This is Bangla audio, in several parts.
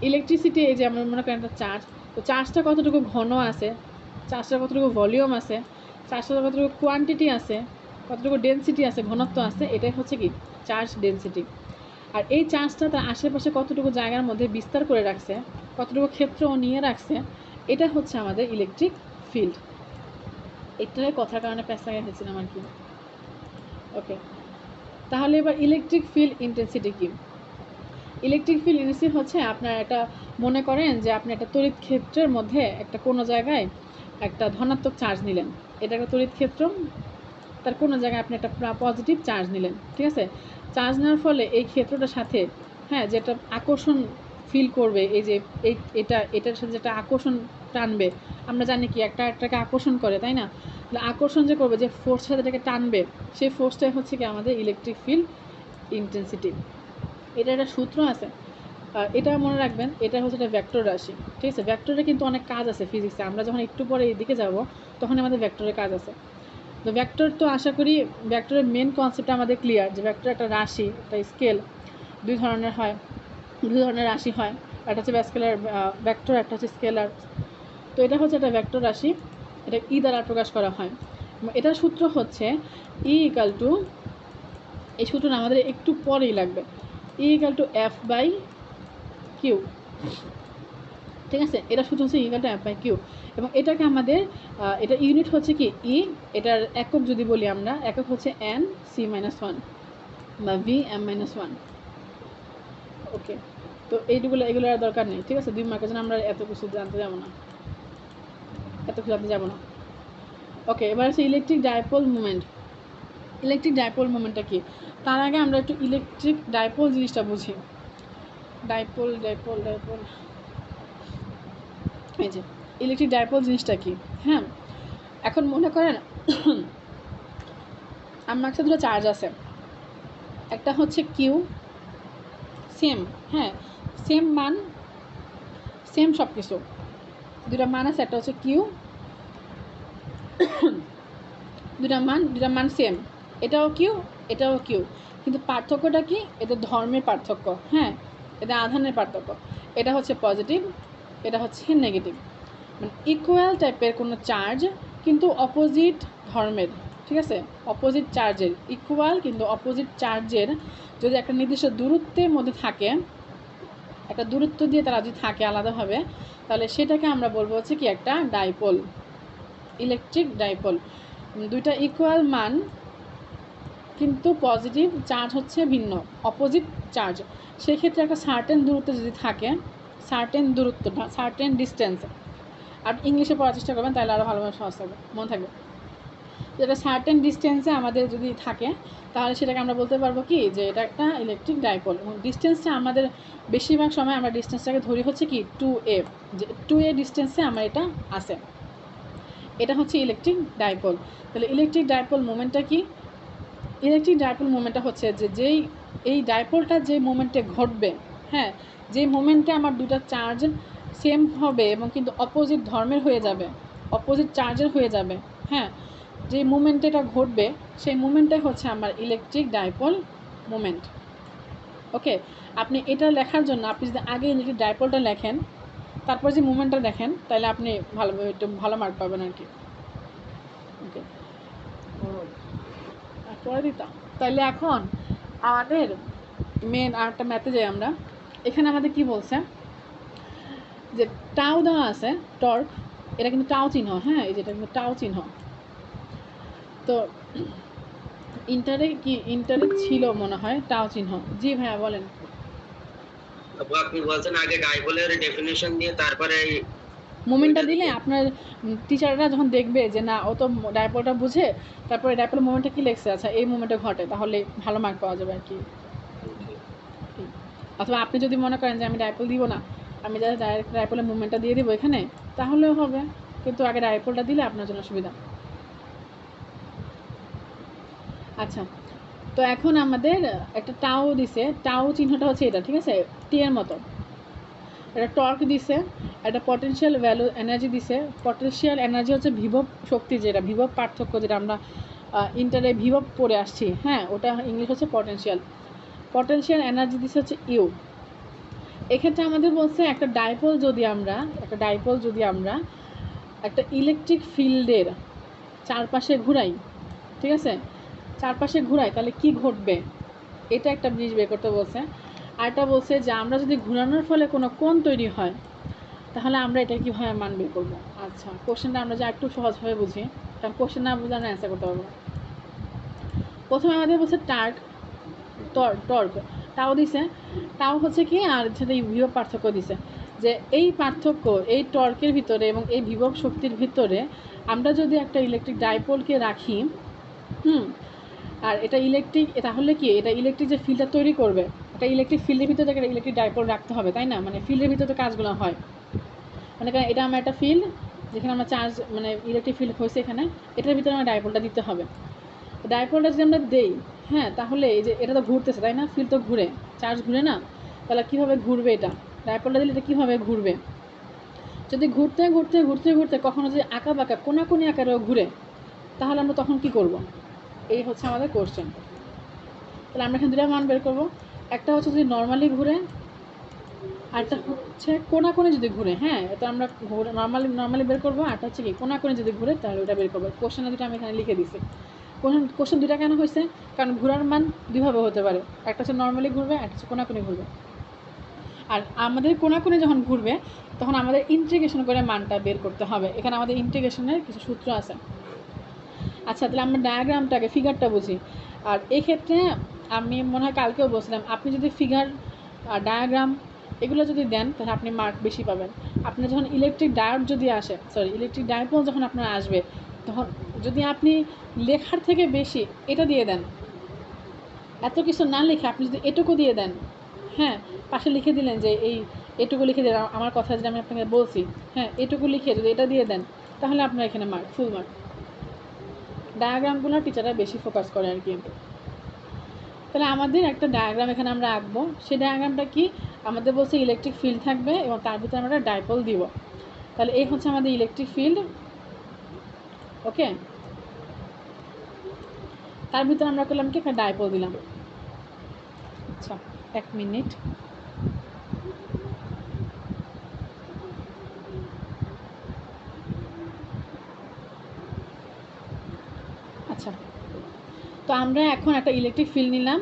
ইলেকট্রিসিটি এই যে আমরা মনে করেন একটা চার্জ, তো চার্জটা কতটুকু ঘন আছে, চার্জটা কতটুকু ভলিউম আছে, চার্জটা কতটুকু কোয়ান্টিটি আছে, কতটুকু ডেনসিটি আছে, ঘনত্ব আছে, এটাই হচ্ছে কি চার্জ ডেনসিটি। আর এই চার্জটা তার আশেপাশে কতটুকু জায়গার মধ্যে বিস্তার করে রাখছে, কতটুকু ক্ষেত্র নিয়ে রাখছে, এটা হচ্ছে আমাদের ইলেকট্রিক ফিল্ড। এটাই কথার কারণে প্যাঁচা গেছিলাম আর কি। ওকে, তাহলে এবার ইলেকট্রিক ফিল্ড ইন্টেন্সিটি কি? ইলেকট্রিক ফিল্ড ইন্টেন্সিটি হচ্ছে আপনার একটা, মনে করেন যে আপনি একটা তড়িৎ ক্ষেত্রের মধ্যে একটা কোনো জায়গায় একটা ধনাত্মক চার্জ নিলেন, এটা একটা তড়িৎ ক্ষেত্র, তার কোনো জায়গায় আপনি একটা পজিটিভ চার্জ নিলেন, ঠিক আছে? চার্জ নেওয়ার ফলে এই ক্ষেত্রটার সাথে, হ্যাঁ, যেটা আকর্ষণ ফিল করবে, এই যে এটার সাথে যেটা আকর্ষণ টানবে, আমরা জানি কি একটাকে আকর্ষণ করে, তাই না? তাহলে আকর্ষণ যে করবে, যে ফোর্সের সাথে এটাকে টানবে, সেই ফোর্সটাই হচ্ছে কি আমাদের ইলেকট্রিক ফিল্ড ইন্টেন্সিটি। এটা একটা সূত্র আছে, এটা মনে রাখবেন, এটা হচ্ছে একটা ভেক্টর রাশি, ঠিক আছে? ভেক্টরে কিন্তু অনেক কাজ আছে ফিজিক্সে, আমরা যখন একটু পরে এদিকে যাব তখন আমাদের ভেক্টরের কাজ আছে। তো ভেক্টর তো আশা করি ভেক্টরের মেন কনসেপ্ট আমাদের ক্লিয়ার, যে ভেক্টর একটা রাশি, একটা স্কেল, দুই ধরনের রাশি হয়, একটা হচ্ছে স্কেলার ভেক্টর, একটা হচ্ছে স্কেলার। তো এটা হচ্ছে একটা ভেক্টর রাশি, এটা ই দ্বারা প্রকাশ করা হয়। এটার সূত্র হচ্ছে ই ইকাল টু, এই সূত্রটা আমাদের একটু পরেই লাগবে, E equal to F by Q, ঠিক আছে? এটা সূত্র হচ্ছে equal to F by Q, এবং এটাকে আমাদের এটা ইউনিট হচ্ছে কি ই, এটার একক যদি বলি আমরা, একক হচ্ছে এন সি মাইনাস ওয়ান বা ভি এম মাইনাস ওয়ান। ওকে, তো এগুলো আর দরকার নেই, ঠিক আছে? 2 মার্কের জন্য আমরা এত কিছু জানতে যাব না, ওকে, এবার হচ্ছে electric dipole movement. Electric dipole মুভমেন্টটা কি? তার আগে আমরা একটু ইলেকট্রিক ডাইপোল জিনিসটা বুঝি। ডাইপোল এই যে ইলেকট্রিক ডাইপোল জিনিসটা কি, হ্যাঁ, এখন মনে করেন আমার কাছে দুটো চার্জ আছে, একটা হচ্ছে কিউ, সেম, হ্যাঁ, সেম মান, সেম সব কিছু, দুটা মান আছে, একটা হচ্ছে কিউ, দুটা মান সেম, এটাও কিউ, এটাও কিউ, কিন্তু পার্থক্যটা কি? এদের ধর্মের পার্থক্য, হ্যাঁ, এদের আধানের পার্থক্য। এটা হচ্ছে পজিটিভ, এটা হচ্ছে নেগেটিভ, মানে ইকুয়াল টাইপের কোনো চার্জ কিন্তু অপোজিট ধর্মের, ঠিক আছে? অপোজিট চার্জের, ইকুয়াল কিন্তু অপোজিট চার্জের যদি একটা নির্দিষ্ট দূরত্বের মধ্যে থাকে, একটা দূরত্ব দিয়ে তারা যদি থাকে আলাদাভাবে, তাহলে সেটাকে আমরা বলবো হচ্ছে কি একটা ডাইপোল, ইলেকট্রিক ডাইপোল। দুইটা ইকুয়াল মান কিন্তু পজিটিভ চার্জ হচ্ছে ভিন্ন, অপোজিট চার্জ, সেক্ষেত্রে একটা সার্টেন দূরত্ব যদি থাকে, সার্টেন ডিস্টেন্স, আর ইংলিশে পড়ার চেষ্টা করবেন তাহলে আরও ভালোভাবে সহজ থাকবে, মনে থাকবে। যেটা সার্টেন ডিস্টেন্সে আমাদের যদি থাকে, তাহলে সেটাকে আমরা বলতে পারবো কি যে এটা একটা ইলেকট্রিক ডাইপোল। এবং ডিস্টেন্সটা আমাদের বেশিরভাগ সময় আমরা ডিস্টেন্সটাকে ধরি হচ্ছে কি 2a, যে 2a ডিস্টেন্সে আমার এটা আছে, এটা হচ্ছে ইলেকট্রিক ডাইপোল। তাহলে ইলেকট্রিক ডাইপোল মোমেন্টটা কি? ইলেকট্রিক ডাইপোল মোমেন্টটা হচ্ছে যে এই ডাইপোলটা যে মোমেন্টে ঘটবে, হ্যাঁ, যে মোমেন্টে আমার দুটো চার্জ সেম হবে এবং কিন্তু অপোজিট ধর্মের হয়ে যাবে, অপোজিট চার্জের হয়ে যাবে, হ্যাঁ, যে মুভমেন্টে এটা ঘটবে সেই মুভমেন্টটাই হচ্ছে আমার ইলেকট্রিক ডাইপোল মুভমেন্ট। ওকে, আপনি এটা লেখার জন্য আপনি যদি আগে ইলেকট্রিক ডাইপোলটা লেখেন, তারপর যে মুভমেন্টটা দেখেন, তাহলে আপনি একটু ভালো মার্ক পাবেন আর কি। ওকে, পরে দিতাম। তাহলে এখন আমাদের মেন আরেকটা ম্যাথে যাই আমরা। এখানে আমাদের কি বলছে যে টাও দেওয়া আছে, টর্ক, এটা কিন্তু টাও চিহ্ন, হ্যাঁ, এই যেটা কিন্তু টাও চিহ্ন। তো ইন্টারে ছিল মনে হয় টাও চিহ্ন। জি ভাইয়া বলেন। আপনি বলছেন আগে ডাইপোলের ডেফিনিশন দিয়ে তারপরে মোমেন্টটা দিলে আপনার টিচাররা যখন দেখবে যে না ও তো ডাইপোলটা বুঝে, তারপরে ডাইপোলের মোমেন্টটা কি লেখছে, আচ্ছা এই মোমেন্টে ঘটে, তাহলে ভালো মার্ক পাওয়া যাবে আর কি। অথবা আপনি যদি মনে করেন যে আমি ডাইপোল দিব না, আমি জাস্ট ডাইরেক্ট ডাইপোলের মুভমেন্টটা দিয়ে দিব এখানে, তাহলেও হবে, কিন্তু আগে ডাইপোলটা দিলে আপনার জন্য সুবিধা। আচ্ছা, তো এখন আমাদের একটা টাও দিছে, টাও চিহ্নটা হচ্ছে এটা, ঠিক আছে, টি এর মতো। একটা টর্ক দিছে, একটা পটেনশিয়াল ভ্যালু এনার্জি দিছে। পটেনশিয়াল এনার্জি হচ্ছে বিভব শক্তি, যেটা বিভব পার্থক্য, যেটা আমরা ইন্টারে বিভব পড়ে আসছি, হ্যাঁ, ওটা ইংলিশ হচ্ছে পটেনশিয়াল এনার্জি দিছে হচ্ছে ইউ। এক্ষেত্রে আমাদের বলছে একটা ডাইপোল যদি আমরা একটা ইলেকট্রিক ফিল্ডের চারপাশে ঘুরাই, ঠিক আছে, চারপাশে ঘুরাই, তাহলে কি ঘটবে, এটা একটা জিনিস বের করতে বলছে। আরটা বলছে যে আমরা যদি ঘোরানোর ফলে কোনো কোণ তৈরি হয় তাহলে আমরা এটা কীভাবে মান বের করবো। আচ্ছা, কোশ্চেনটা আমরা যা একটু সহজভাবে বুঝি, কারণ কোশ্চেন না বুঝলে আমরা অ্যান্সার করতে পারবো না। প্রথমে আমাদের বলছে টর্ক, তাও দিছে, তাও হচ্ছে কি, আর সাথে বিভব পার্থক্য দিছে, যে এই পার্থক্য এই টর্কের ভিতরে এবং এই বিভব শক্তির ভিতরে আমরা যদি একটা ইলেকট্রিক ডাইপোলকে রাখি, আর এটা ইলেকট্রিক, তাহলে কি এটা ইলেকট্রিক যে ফিল্ডটা তৈরি করবে, এটা ইলেকট্রিক ফিল্ডের ভিতরে একটা ইলেকট্রিক ডাইপোল রাখতে হবে, তাই না, মানে ফিল্ডের ভিতরে কাজগুলো হয়, মানে এটা আমার একটা ফিল্ড যেখানে আমরা চার্জ, মানে ইলেকট্রিক ফিল্ড হয়েছে এখানে, এটার ভিতরে আমার ডাইপোলটা দিতে হবে। ডাইপোলটা যদি আমরা দেই, হ্যাঁ, তাহলে এই যে এটা তো ঘুরতেছে, তাই না, ফিল্ড তো ঘুরে, চার্জ ঘুরে না, তাহলে কীভাবে ঘুরবে, এটা ডাইপোলটা দিলে এটা কীভাবে ঘুরবে, যদি ঘুরতে ঘুরতে ঘুরতে ঘুরতে কখনো যদি আঁকা বাঁকা কোনাকুনি আকারেও ঘুরে, তাহলে আমরা তখন কি করব, এই হচ্ছে আমাদের কোশ্চেন। তাহলে আমরা এখানে দুটা মান বের করবো, একটা হচ্ছে যদি নর্মালি ঘুরে, আরটা হচ্ছে কোনাকুনি যদি ঘুরে, হ্যাঁ, এটা আমরা নর্মালি বের করবো, আরটা হচ্ছে কি কোনাকুনি যদি ঘুরে তাহলে ওটা বের করবো। কোশ্চেনে দুটো আমি এখানে লিখে দিছি। কোশ্চেন দুটা কেন হয়েছে, কারণ ঘোরার মান দুইভাবে হতে পারে, একটা হচ্ছে নর্মালি ঘুরবে, একটা হচ্ছে কোনাকুনি ঘুরবে। আর আমাদের কোনাকুনি যখন ঘুরবে তখন আমাদের ইন্টিগ্রেশন করে মানটা বের করতে হবে, এখানে আমাদের ইন্টিগ্রেশনের কিছু সূত্র আছে। আচ্ছা, তাহলে আমরা ডায়াগ্রামটাকে ফিগারটা বুঝি। আর এক্ষেত্রে আমি মনে হয় কালকেও বলছিলাম, আপনি যদি ফিগার আর ডায়াগ্রাম এগুলো যদি দেন তাহলে আপনি মার্ক বেশি পাবেন। আপনার যখন ইলেকট্রিক ডাইপোল যখন আপনার আসবে, তখন যদি আপনি লেখার থেকে বেশি এটা দিয়ে দেন, এত কিছু না লিখে আপনি যদি এটুকু দিয়ে দেন, হ্যাঁ, পাশে লিখে দিলেন যে এটুকু লিখে দিলেন, আমার কথা যেটা আমি আপনাকে বলছি, হ্যাঁ, এটুকু লিখে যদি এটা দিয়ে দেন, তাহলে আপনার এখানে মার্ক, ফুল মার্ক। ডায়াগ্রামগুলো টিচাররা বেশি ফোকাস করে আর কি। তাহলে আমাদের একটা ডায়াগ্রাম এখানে আমরা আঁকবো, সেই ডায়াগ্রামটা কি, আমাদের বলছে ইলেকট্রিক ফিল্ড থাকবে এবং তার ভিতরে আমরা ডাইপোল দিব। তাহলে এই হচ্ছে আমাদের ইলেকট্রিক ফিল্ড, ওকে, তার ভিতরে আমরা করলাম কি, একটা ডাইপোল দিলাম। আচ্ছা, 1 মিনিট। আচ্ছা, তো আমরা এখন একটা ইলেকট্রিক ফিল্ড নিলাম,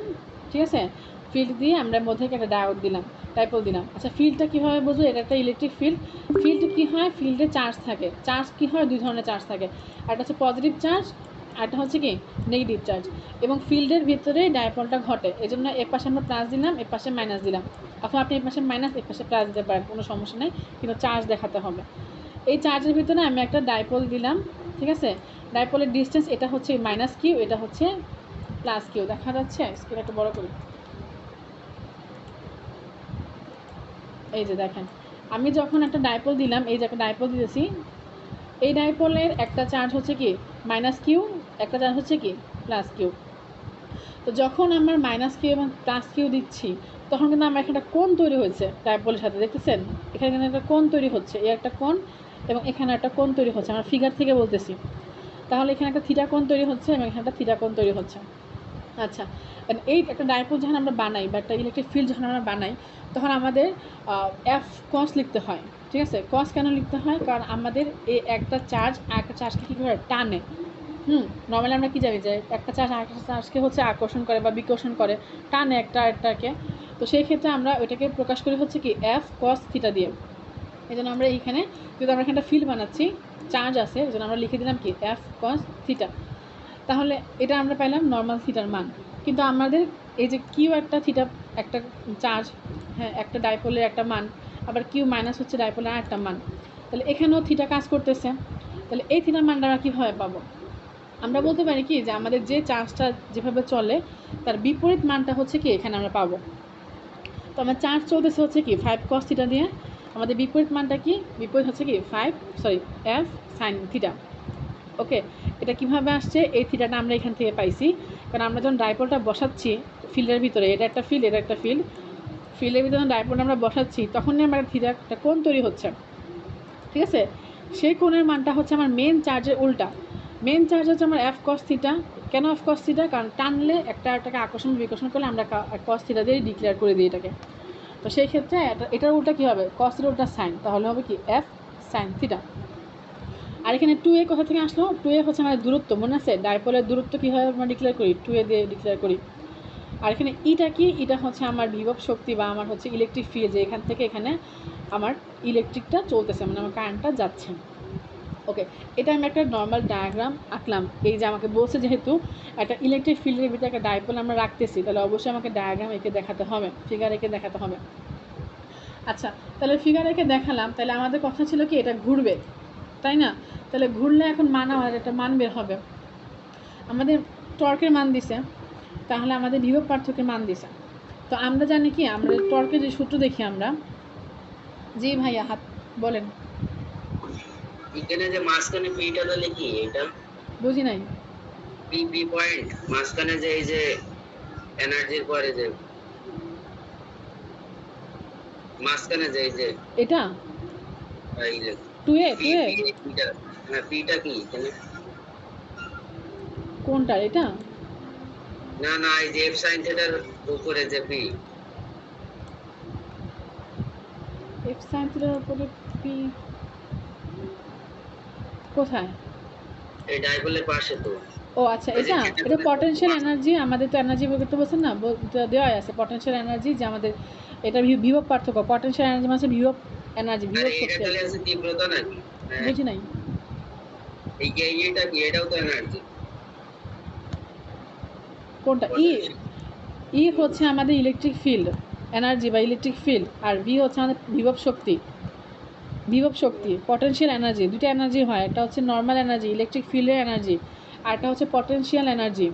ঠিক আছে, ফিল্ড দিয়ে আমরা মধ্যে একটা ডাইপোল দিলাম। আচ্ছা, ফিল্ডটা কীভাবে বুঝবো, এটা একটা ইলেকট্রিক ফিল্ড কী হয়, ফিল্ডে চার্জ থাকে, চার্জ কী হয়, দুই ধরনের চার্জ থাকে, একটা হচ্ছে পজিটিভ চার্জ, আরটা হচ্ছে কি নেগেটিভ চার্জ, এবং ফিল্ডের ভিতরে ডাইপোলটা ঘটে, এই জন্য এর পাশে আমরা প্লাস দিলাম, এর পাশে মাইনাস দিলাম, অথবা আপনি এর পাশে মাইনাস এর পাশে প্লাস দিতে পারেন, কোনো সমস্যা নেই, কিন্তু চার্জ দেখাতে হবে। এই চার্জের ভিতরে আমি একটা ডাইপোল দিলাম, ঠিক আছে, ডাইপোলের ডিস্টেন্স এটা হচ্ছে মাইনাস কিউ, এটা হচ্ছে প্লাস কিউ, দেখা যাচ্ছে, স্ক্রিন একটু বড় করি, এই যে দেখেন, আমি যখন একটা ডাইপোল দিলাম, এই যে একটা ডাইপোল দিয়েছি, এই ডাইপোলের একটা চার্জ হচ্ছে কি মাইনাস কিউ, একটা চার্জ হচ্ছে কি প্লাস কিউ। তো যখন আমার মাইনাস কিউ এবং প্লাস কিউ দিচ্ছি, তখন কিন্তু আমার এখানে একটা কোণ তৈরি হয়েছে ডাইপোলের সাথে, দেখতেছেন, এখানে কিন্তু একটা কোণ তৈরি হচ্ছে, এই একটা কোণ এবং এখানে একটা কোণ তৈরি হচ্ছে, আমার ফিগার থেকে বলতেছি। তাহলে এখানে একটা থিটা কোণ তৈরি হচ্ছে এবং এখানে একটা থিটা কোণ তৈরি হচ্ছে। আচ্ছা, এই একটা ডাইপোল যখন আমরা বানাই বা একটা ইলেকট্রিক ফিল্ড যখন আমরা বানাই, তখন আমাদের এফ কস লিখতে হয়, ঠিক আছে। কস কেন লিখতে হয়, কারণ আমাদের এই একটা চার্জ আরেকটা চার্জকে কী করে টানে, নর্মালি আমরা কী জানি যে একটা চার্জ আরেকটা চার্জকে হচ্ছে আকর্ষণ করে বা বিকর্ষণ করে, টানে একটা আরেকটাকে। তো সেই ক্ষেত্রে আমরা ওইটাকে প্রকাশ করি হচ্ছে কি এফ কস থিটা দিয়ে। এই জন্য আমরা এইখানে যদি আমরা এখানে ফিল্ড বানাচ্ছি, চার্জ আছে, এই জন্য আমরা লিখে দিলাম কি এফ কস থিটা। তাহলে এটা আমরা পাইলাম নর্মাল থিটার মান। কিন্তু আমাদের এই যে কিউ একটা থিটা একটা চার্জ, হ্যাঁ, একটা ডাইপোলের একটা মান, আবার কিউ মাইনাস হচ্ছে ডাইপোলের আর একটা মান, তাহলে এখানেও থিটা কাজ করতেছে। তাহলে এই থিটার মানটা আমরা কীভাবে পাবো, আমরা বলতে পারি কি যে আমাদের যে চার্জটা যেভাবে চলে তার বিপরীত মানটা হচ্ছে কি এখানে আমরা পাবো। তো আমার চার্জ চলতেছে হচ্ছে কি 5 cos থিটা দিয়ে, আমাদের বিপরীত মানটা কি, বিপরীত হচ্ছে কি এফ সাইন থিটা। ওকে, এটা কিভাবে আসছে, এই থিটাটা আমরা এখান থেকে পাইছি, কারণ আমরা যখন ডাইপোলটা বসাচ্ছি ফিল্ডের ভিতরে, এটা একটা ফিল্ড, এটা একটা ফিল্ডের ভিতরে যখন ডাইপোলটা আমরা বসাচ্ছি তখনই আমার থিটা একটা কোণ তৈরি হচ্ছে, ঠিক আছে। সেই কোণের মানটা হচ্ছে আমার মেন চার্জের উল্টা, মেন চার্জ হচ্ছে আমার এফ কস থিটা। কেন এফ কস থিটা, কারণ টানলে একটাকে আকর্ষণ বিকর্ষণ করলে আমরা কস থিটা দিয়ে ডিক্লেয়ার করে দিই এটাকে। তো সেই ক্ষেত্রে এটার উল্টা কী হবে, কস এর উল্টা সাইন, তাহলে হবে কি এফ সাইন থিটা। আর এখানে 2a কোথা থেকে আসলো, 2a হচ্ছে আমাদের দূরত্ব, মনে আছে ডাইপোলের দূরত্ব কীভাবে আমরা ডিক্লেয়ার করি, 2a দিয়ে ডিক্লেয়ার করি। আর এখানে ইটা কি, এটা হচ্ছে আমার বিভব শক্তি বা আমার হচ্ছে ইলেকট্রিক ফিল্ড, যে এখান থেকে এখানে আমার ইলেকট্রিকটা চলতেছে, মানে আমার কারেন্টটা যাচ্ছে। ওকে, এটা আমি একটা নর্মাল ডায়াগ্রাম আঁকলাম। এই যে আমাকে বলছে যেহেতু একটা ইলেকট্রিক ফিল্ডের ভিতরে একটা ডাইপোল আমরা রাখতেছি, তাহলে অবশ্যই আমাকে ডায়াগ্রাম এঁকে দেখাতে হবে, ফিগার এঁকে দেখাতে হবে। আচ্ছা, তাহলে ফিগার এঁকে দেখালাম, তাহলে আমাদের কথা ছিল কি এটা ঘুরবে, তাই না? তাহলে ঘুরলে এখন আমাদের একটা মান বের হবে। আমাদের টর্কের মান দিছে, তাহলে আমাদের বিভব পার্থক্যের মান দিছে। তো আমরা জানি কি, আমরা টর্কের যে সূত্র দেখি আমরা, জি ভাইয়া হাত বলেন। এখানে যে মাঝখানে পিটা তাহলে কি এটা, বুঝি নাই। পি পয়েন্ট মাঝখানে যে এই যে এনার্জির পরে যে মাঝখানে যে এই যে এটা এই যে 2a পিটা, হ্যাঁ পিটা কি এখানে, কোনটা এটা? না না এই যে এফ সাইন থিটার উপরে যে পি, এফ সাইন থিটার উপরে পি কোথায়? এই ডাইপোলের পাশে তো। ও আচ্ছা, এটা পটেনশিয়াল এনার্জি। আমাদের তো এনার্জি বের করতে বলছেন না, দেওয়া আছে পটেনশিয়াল এনার্জি, যে আমাদের এটা বিভব পার্থক্য। পটেনশিয়াল এনার্জি মানে বিভব এনার্জি, বিভব শক্তি। এটা তাহলে আছে তীব্রতা নাকি? বুঝি নাই। এই যে এটা কি, এটাও তো এনার্জি। কোনটা? ই হচ্ছে আমাদের ইলেকট্রিক ফিল্ড এনার্জি বা ইলেকট্রিক ফিল্ড, আর ভি হচ্ছে আমাদের বিভব শক্তি। বিভব শক্তি, পটেনশিয়াল এনার্জি, দুটো এনার্জি হয়, একটা হচ্ছে নর্মাল এনার্জি ইলেকট্রিক ফিল্ডের এনার্জি, আর একটা হচ্ছে পটেনশিয়াল এনার্জি।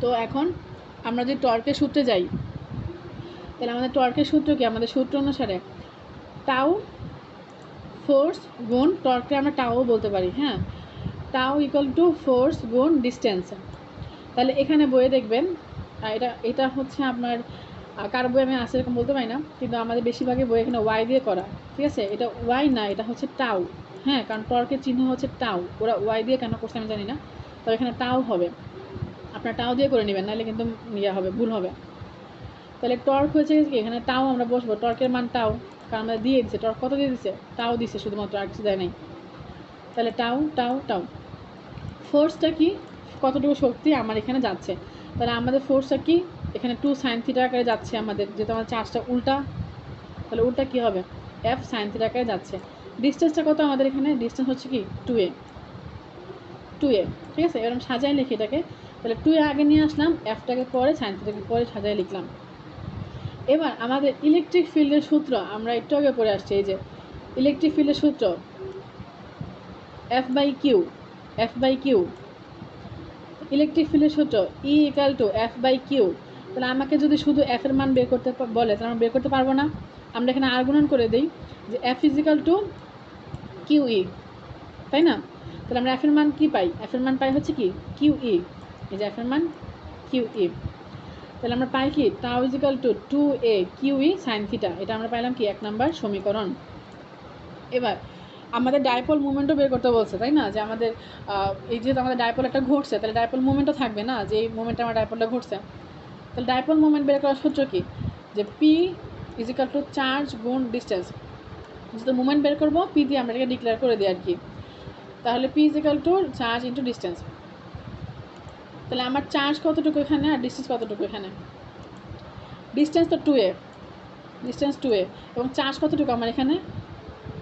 তো এখন আমরা যদি টর্কের সূত্রে যাই, তাহলে আমাদের টর্কের সূত্র কি, আমাদের সূত্র অনুসারে টাউ ফোর্স গুণ টর্ককে আমরা টাও বলতে পারি, হ্যাঁ, টাও ইকুয়াল টু ফোর্স গুণ ডিস্টেন্স। তাহলে এখানে বইয়ে দেখবেন, এটা হচ্ছে আপনার কারো বই আমি আসে এরকম বলতে পারি না, কিন্তু আমাদের বেশিরভাগই বই এখানে ওয়াই দিয়ে করা, ঠিক আছে? এটা ওয়াই না, এটা হচ্ছে টাউ, হ্যাঁ, কারণ টর্কের চিহ্ন হচ্ছে টাউ, ওরা ওয়াই দিয়ে কেন করছে আমি জানি না, তবে এখানে টাউ হবে, আপনার টাউ দিয়ে করে নেবেন, নাহলে কিন্তু ইয়ে হবে, ভুল হবে। তাহলে টর্ক হয়েছে কি, এখানে টাউ আমরা বসবো, টর্কের মান টাউ, কারণ আমরা দিয়ে দিচ্ছে, টর্ক কত দিয়ে দিচ্ছে, টাউ দিচ্ছে শুধুমাত্র, আর কিছু দেয় নাই। তাহলে টাউ টাউ টাউ। ফোর্সটা কি, কতটুকু শক্তি আমার এখানে যাচ্ছে, তাহলে আমাদের ফোর্সটা কি, এখানে 2 সাইন থিটা আকারে যাচ্ছে আমাদের, যেহেতু আমার চার্জটা উল্টা, তাহলে উল্টা কী হবে, এফ সাইন থিটা আকারে যাচ্ছে। ডিস্টেন্সটা কত আমাদের এখানে, ডিস্টেন্স হচ্ছে কি 2a, ঠিক আছে? এবার আমি সাজাই লিখি এটাকে, তাহলে 2a আগে নিয়ে আসলাম, এফটাকে পরে সাইন থিটাকে পরে সাজাই লিখলাম। এবার আমাদের ইলেকট্রিক ফিল্ডের সূত্র আমরা একটু আগে পড়ে আসছি, এই যে ইলেকট্রিক ফিল্ডের সূত্র এফ বাই কিউ, ইলেকট্রিক ফিল্ডের সূত্র E equal to F by Q. তাহলে আমাকে যদি শুধু এফ এর মান বের করতে বলে, তাহলে আমরা বের করতে পারবো না। আমরা এখানে আর গুণন করে দিই যে F is equal to Q E, তাই না? তাহলে আমরা এফ এর মান কী পাই, এফ এর মান পাই হচ্ছে কি কিউ ই, এই যে এফ এর মান কিউ ই। তাহলে আমরা পাই কি tau is equal to 2a Q E sine theta, এটা আমরা পাইলাম কি 1 নম্বর সমীকরণ। এবার আমাদের ডাইপোল মুভমেন্টও বের করতে বলছে, তাই না? যে আমাদের এই যেহেতু আমাদের ডাইপোল একটা ঘুরছে, তাহলে ডাইপোল মুভমেন্টও থাকবে না, যে এই মুভমেন্টে আমার ডাইপোলটা ঘুরছে। তাহলে ডাইপোল মুভমেন্ট বের করার সূত্র কি, যে P is equal two charge গুণ ডিস্টেন্স। যেহেতু মুভমেন্ট বের করবো, পি দিয়ে আমরা এটাকে ডিক্লেয়ার করে দিই আর কি। তাহলে P is equal two charge into distance. তাহলে আমার চার্জ কতটুকু এখানে আর ডিস্টেন্স কতটুকু এখানে, ডিস্টেন্স তো 2a, ডিস্টেন্স 2a, এবং চার্জ কতটুকু আমার এখানে,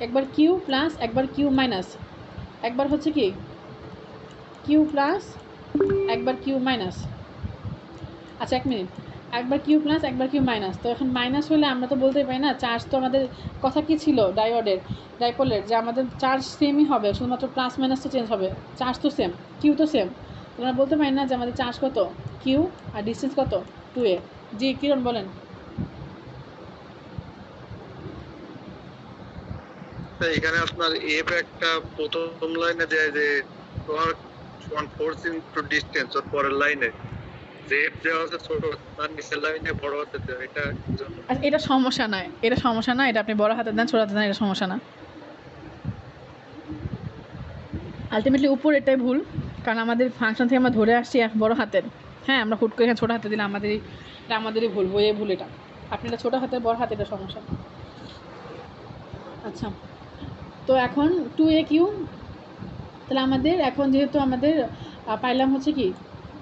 একবার কিউ প্লাস একবার কিউ মাইনাস, একবার হচ্ছে কি কিউ প্লাস একবার কিউ মাইনাস। আচ্ছা 1 মিনিট, একবার কিউ প্লাস একবার কিউ মাইনাস, তো এখন মাইনাস হলে আমরা তো বলতেই পারি না, চার্জ তো আমাদের কথা কি ছিল ডাইপোলের, যে আমাদের চার্জ সেমই হবে, শুধুমাত্র প্লাস মাইনাসটা চেঞ্জ হবে, চার্জ তো সেম, কিউ তো সেম। তো আমরা বলতে পারি না যে আমাদের চার্জ কত কিউ আর ডিস্টেন্স কত 2a। জি কিরণ বলেন। এখানে আপনার এফ একটা প্রথম লাইনে দেয় যে টর্ক সমান ফোর্স ইনটু ডিসটেন্স, ওর পরের লাইনে যে এফ দেওয়া আছে ছোট, তার নিচের লাইনে বড় হাতে দেয়, এটা আচ্ছা এটা সমস্যা নয়, এটা আপনি বড় হাতে দেন ছোট হাতে দেন, এটা সমস্যা না। আলটিমেটলি উপর এটাই ভুল, কারণ আমাদের ফাংশন থেকে আমরা ধরে আসছি এফ বড় হাতের, হ্যাঁ, আমরা হুট করে এখানে ছোটো হাতে দিলে আমাদেরই ভুল, বইয়ে ভুল এটা। আপনি এটা ছোটো হাতের বড় হাতে, এটা সমস্যা। আচ্ছা, তো এখন 2AQ, তাহলে আমাদের এখন যেহেতু আমাদের পাইলাম হচ্ছে কি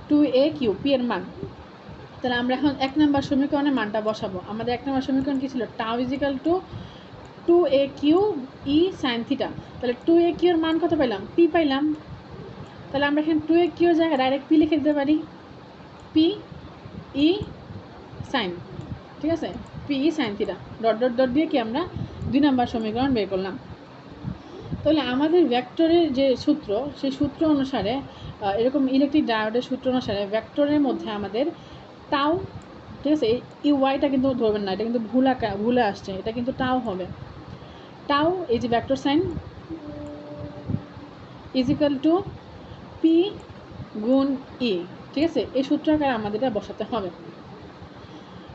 2AQ পি এর মান, তাহলে আমরা এখন 1 নম্বর সমীকরণের মানটা বসাবো। আমাদের 1 নম্বর সমীকরণ কী ছিল? টাউ ইজিক্যাল টু 2AQ ই সাইন থিটা। তাহলে 2AQ এর মান কত পাইলাম? পি পাইলাম। তাহলে আমরা এখানে 2AQ এর জায়গায় ডাইরেক্ট পি লিখে দিতে পারি, পি ই সাইন, ঠিক আছে, P E sine theta dot dot dot দিয়ে কি আমরা 2 নম্বর সমীকরণ বের করলাম। তাহলে আমাদের ভেক্টরের যে সূত্র, সেই সূত্র অনুসারে এরকম ইলেকট্রিক ডায়োডের সূত্র অনুসারে ভেক্টরের মধ্যে আমাদের টাউ, ঠিক আছে, এই ওয়াইটা কিন্তু ধরবেন না, এটা কিন্তু ভুলে আসছে, এটা কিন্তু টাউ হবে। টাউ এই যে vector sign is equal to P গুণ ই, ঠিক আছে, এই সূত্র আকারে আমাদের এটা বসাতে হবে।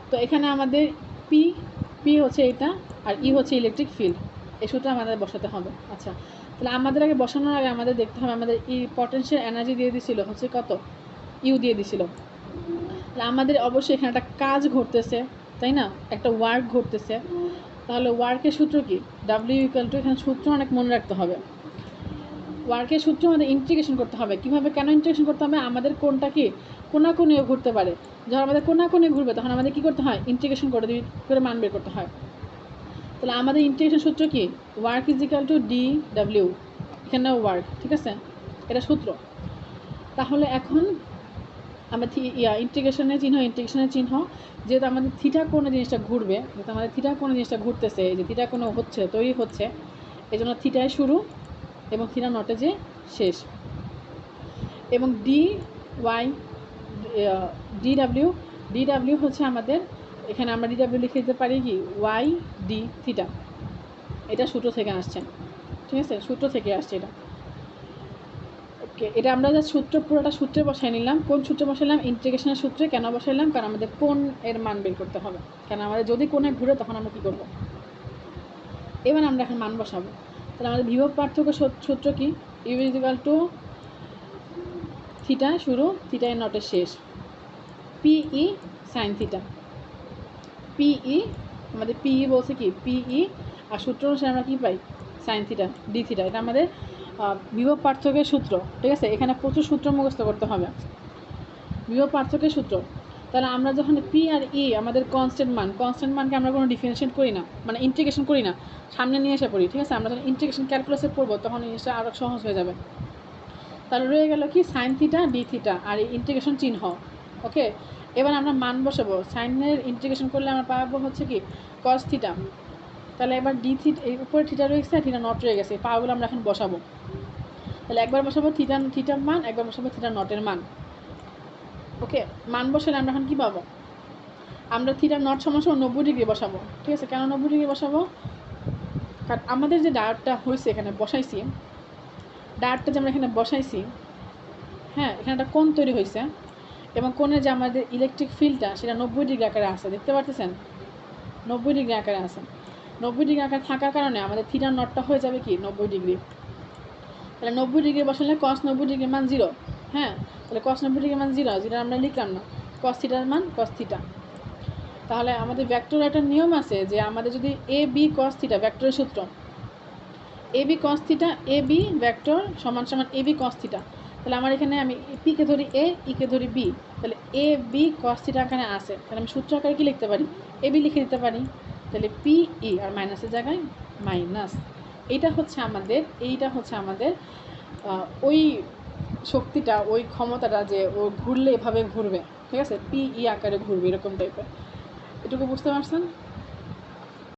তো এখানে আমাদের পি হচ্ছে এটা, আর ই হচ্ছে ইলেকট্রিক ফিল্ড, এই সূত্র আমাদের বসাতে হবে। আচ্ছা, তাহলে আমাদের আগে বসানোর আগে আমাদের দেখতে হবে আমাদের এই পটেনশিয়াল এনার্জি দিয়ে দিছিল হচ্ছে কত, ইউ দিয়ে দিছিল। তাহলে আমাদের অবশ্যই এখানে একটা কাজ ঘটতেছে, তাই না, একটা ওয়ার্ক ঘটতেছে। তাহলে ওয়ার্কের সূত্র কি? ডাব্লিউ ইকুয়াল টু, এখানে সূত্র অনেক মনে রাখতে হবে। ওয়ার্কের সূত্র আমাদের ইন্টিগ্রেশন করতে হবে। কীভাবে, কেন ইন্টিগ্রেশন করতে হবে? আমাদের কোনটা কি কোনাকুনিও ঘুরতে পারে, যখন আমাদের কোনাকুনি ঘুরবে তখন আমাদের কী করতে হয়? ইন্টিগ্রেশন করে মান বের করতে হয়। তাহলে আমাদের ইন্টিগ্রেশন সূত্র কি? Work is equal two D W, এখানে ওয়ার্ক, ঠিক আছে, এটা সূত্র। তাহলে এখন আমরা ইন্টিগ্রেশনের চিহ্ন যেহেতু আমাদের থিটা কোণ জিনিসটা ঘুরবে, যেহেতু আমাদের থিটা কোণ জিনিসটা ঘুরতেছে, এই যে থিটা কোণ হচ্ছে, তৈরি হচ্ছে, এই জন্য থিটায় শুরু এবং থিটা নটে যে শেষ। এবং ডিডাব্লিউ হচ্ছে আমাদের, এখানে আমরা ডিডাব্লিউ লিখে দিতে পারি কি ওয়াই ডি থিটা, এটা সূত্র থেকে আসছে, ঠিক আছে, সূত্র থেকে আসছে এটা। ওকে, এটা আমরা যা সূত্র, পুরোটা সূত্রে বসাই নিলাম। কোন সূত্রে বসাইলাম? ইন্টিগ্রেশনের সূত্রে। কেন বসাইলাম? কারণ আমাদের কোণ এর মান বের করতে হবে, কারণ আমাদের যদি কোণে ঘুরে তখন আমরা কী করবো। এবার আমরা এখন মান বসাবো। তাহলে আমাদের বিভব পার্থক্য সূত্র কি? U is equal to theta শুরু, থিটা এর নটের শেষ, পিই সাইন থিটা। পিই আমাদের পিই বলছে কি পিই, আর সূত্র অনুসারে আমরা কী পাই? Sine theta d theta. এটা আমাদের বিভব পার্থক্যের সূত্র, ঠিক আছে। এখানে প্রচুর সূত্র মুখস্থ করতে হবে, বিভব পার্থক্যের সূত্র। তাহলে আমরা যখন পি আর ই আমাদের কনস্ট্যান্ট মানকে আমরা কোনো ডিফারেন্সিয়েট করি না, মানে ইন্টিগ্রেশন করি না, সামনে নিয়ে এসে পড়ি, ঠিক আছে। আমরা যখন ইন্টিগ্রেশন ক্যালকুলাসে পড়বো তখন জিনিসটা আরও সহজ হয়ে যাবে। তাহলে রয়ে গেল কি সাইন থিটা ডি থিটা আর ইন্টিগ্রেশন চিহ্ন। ওকে, এবার আমরা মান বসাবো। সাইনের ইন্টিগ্রেশন করলে আমরা পাবো হচ্ছে কি কস থিটা। তাহলে এবার ডি থিটা, এই উপরে থিটা রয়েছে, থিটা নট রয়ে গেছে, পাওয়াগুলো আমরা এখন বসাবো। তাহলে একবার বসাবো থিটার মান, একবার বসাবো থিটা নটের মান। ওকে, মান বসালে আমরা এখন কী পাবো? আমরা থিটা নট সমান 90 ডিগ্রি বসাবো, ঠিক আছে। কেন 90 ডিগ্রি বসাবো? কারণ আমাদের যে ডায়োডটা হয়েছে এখানে বসাইছি, ডায়োডটা যে আমরা এখানে বসাইছি, হ্যাঁ, এখানে একটা কোণ তৈরি হয়েছে, এবং কোণের যে আমাদের ইলেকট্রিক ফিল্ডটা সেটা 90 ডিগ্রি আকারে আছে, দেখতে পাচ্ছেন, 90 ডিগ্রি আকারে আছে। 90 ডিগ্রি আকারে থাকার কারণে আমাদের থিটা নটটা হয়ে যাবে কি 90 ডিগ্রি। তাহলে 90 ডিগ্রি বসালে কস 90 ডিগ্রির মান 0, হ্যাঁ, তাহলে কস 90 ডিগ্রির মান 0, যেটা আমরা লিখলাম না, কস থিটার মান কস থিটা। তাহলে আমাদের ভেক্টর একটা নিয়ম আছে যে আমাদের যদি এ বি কস থিটা, ভেক্টরের সূত্র A B cos theta, A B vector সমান সমান এ বি কস থিটা। তাহলে আমার এখানে আমি পিকে ধরি এ, ইকে ধরি বি, তাহলে এ বি কস থিটা এখানে আসে, তাহলে আমি সূত্র আকারে কী লিখতে পারি? এ বি লিখে দিতে পারি। তাহলে পি ই, আর মাইনাসের জায়গায় মাইনাস। এইটা হচ্ছে আমাদের ওই শক্তিটা, ওই ক্ষমতাটা যে ও ঘুরলে এভাবে ঘুরবে, ঠিক আছে, পি ই আকারে ঘুরবে, এরকম টাইপের। এটুকু বুঝতে পারছেন?